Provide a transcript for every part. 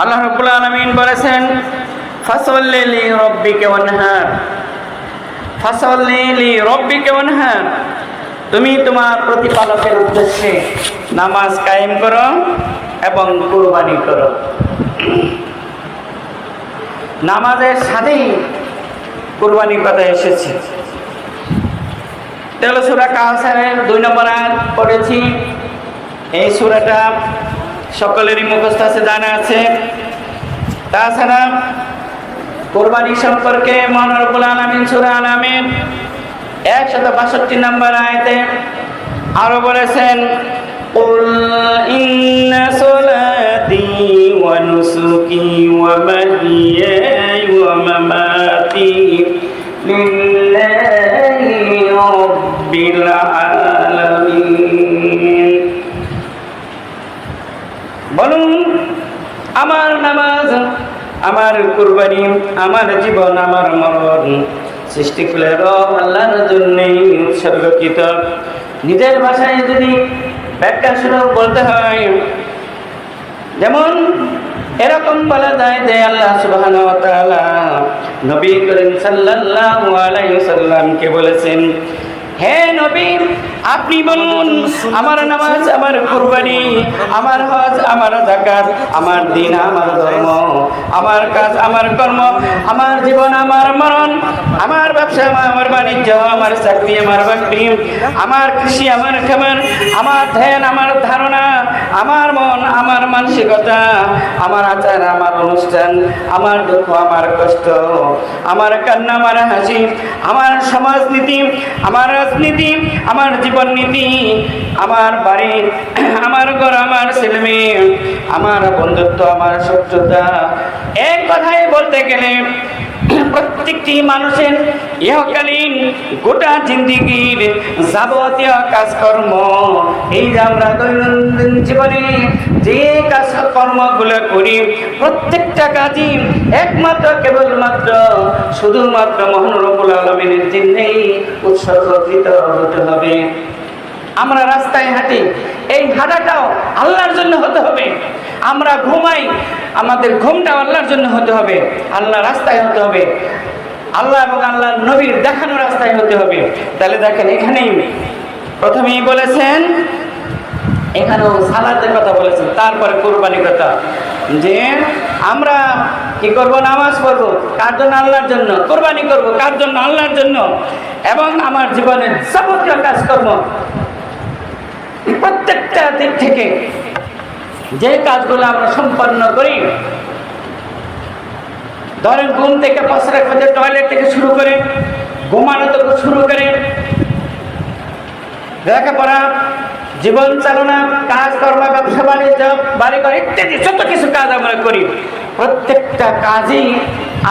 আল্লাহ রাব্বুল আলামিন বলেছেন, ফাসাল্লি লিরাব্বিকা ওয়ানহার, ফাসাল্লি লিরাব্বিকা ওয়ানহার, তুমি তোমার প্রতিপালকের উদ্দেশ্যে নামাজ কায়েম করো এবং কুরবানি করো। নামাজের সাথেই কুরবানির কথা এসেছে। তাহলে সূরা কাউসারের 2 নম্বর আয়াত পড়েছি। এই সূরাটা সকলেরই মুখস্থ আছে, জানা আছে। তাছাড়া কুরবানি সম্পর্কে মহান রব্বুল আলামিন সূরা আনামের 162 নম্বর আয়াতে আরো বলেছেন, কুল ইন্না সলাতি ওয়া নুসুকি ওয়া মাহইয়ায়া ওয়া মামাতি লিল্লাহি রাব্বিল আলামিন। বলুন, আমার নামাজ, আমার কুরবানি, আমার জীবন, আমার মরণ সৃষ্টিকুলের রব আল্লাহর জন্যই উৎসর্গকৃত। নিজের ভাষায় যদি ব্যাখ্যা শুরু বলতে হয়, যেমন এরকম বলা যায় যে আল্লাহ সুবহানাহু ওয়া তাআলা নবী করিম সাল্লাল্লাহু আলাইহি ওয়াসাল্লামকে বলেছেন, হে নবী, আপনি বলুন, আমার নামাজ, আমার কুরবানি, আমার হজ, আমার যাকাত, আমার দিন, আমার ধর্ম, আমার কাজ, আমার কর্ম, আমার জীবন, আমার মরণ, আমার ব্যবসা, আমার বাণিজ্য, আমার চাকরি, আমার বাকরি, আমার কৃষি, আমার খাবার, আমার ধ্যান, আমার ধারণা, আমার মন, আমার মানসিকতা, আমার আচার, আমার অনুষ্ঠান, আমার দুঃখ, আমার কষ্ট, আমার কান্না, আমার হাসি, আমার সমাজনীতি, আমার রাজনীতি, আমার জীবন নীতি, আমার বাড়ি, আমার ঘর, আমার ছেলে মেয়ে, আমার বন্ধুত্ব, আমার শত্রুতা, এক কথায় বলতে গেলে প্রত্যেকটি মানুষের ইহকালীন গোটা জিন্দেগির যাবতীয় কাজকর্ম, এই যে আমরা দৈনন্দিন জীবনে যে কাজকর্মগুলো করি, প্রত্যেকটা কাজই একমাত্র কেবলমাত্র শুধুমাত্র মহান রব্বুল আলামিনের জন্যই উৎসর্গকৃত হতে হবে। আমরা রাস্তায় হাঁটি, এই হাঁটাটাও আল্লাহর জন্য হতে হবে। আমরা ঘুমাই, আমাদের ঘুমটাও আল্লাহর জন্য হতে হবে। আল্লাহ রাস্তায় হতে হবে, আল্লাহ এবং আল্লাহ নবীর দেখানো রাস্তায় হতে হবে। তাহলে দেখেন, এখানেই প্রথমেই বলেছেন, এখানেও সালাতের কথা বলেছেন, তারপরে কুরবানির কথা, যে আমরা কি করব? নামাজ পড়ব কার জন্য? আল্লাহর জন্য। কুরবানি করব কার জন্য? আল্লাহর জন্য। এবং আমার জীবনের যাবতীয় কাজকর্ম প্রত্যেকটা দিক থেকে যে কাজগুলো আমরা সম্পন্ন করি, ধরেন ঘুম থেকে পছরা খোঁজে, টয়লেট থেকে শুরু করে, ঘুমানো থেকে শুরু করে, লেখাপড়া, জীবন চালনা, কাজকর্ম, ব্যবসা বাণিজ্য, বাড়িঘর ইত্যাদি যত কিছু কাজ আমরা করি, প্রত্যেকটা কাজই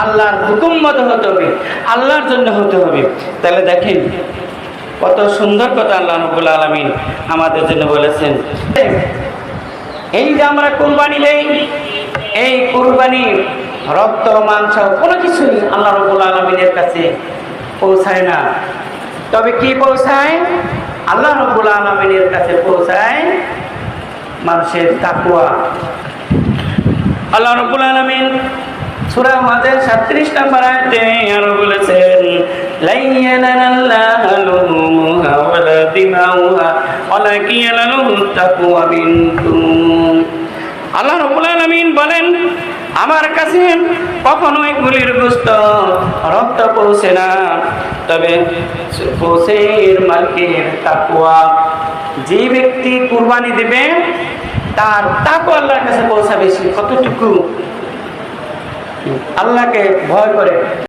আল্লাহর হুকুম মতো হতে হবে, আল্লাহর জন্য হতে হবে। তাহলে দেখেন কত সুন্দর কথা আল্লাহ রাব্বুল আলামিন আমাদের জন্য বলেছেন। এই যে আমরা কুরবানি দেই, এই কুরবানির রক্ত, মাংস কোনো কিছুই আল্লাহ রাব্বুল আলামিনের কাছে পৌঁছায় না। তবে কি পৌঁছায়? আল্লাহ রাব্বুল আলামিনের কাছে পৌঁছায় মানুষের তাকওয়া। আল্লাহ রাব্বুল আলামিন সূরা মাদের 37 নম্বর আয়াতে আরো বলেছেন, লা ইয়ানালাল্লাহু লুহুমুহা ওয়ালা দিমাউহা ওয়ালাকিন ইয়ানালুহুত তাকওয়া মিনকুম। আল্লাহ রাব্বুল আলামিন বলেন, আমার কাছে কখনোই গুলির গোশত, রক্ত পৌঁছে না, তবে পৌঁছে এর মালিকের তাকওয়া। যে ব্যক্তি কুরবানি দিবে তার তাকওয়া আল্লাহর কাছে পৌঁছাবে। কতটুকু? আল্লাহকে ভয় করে।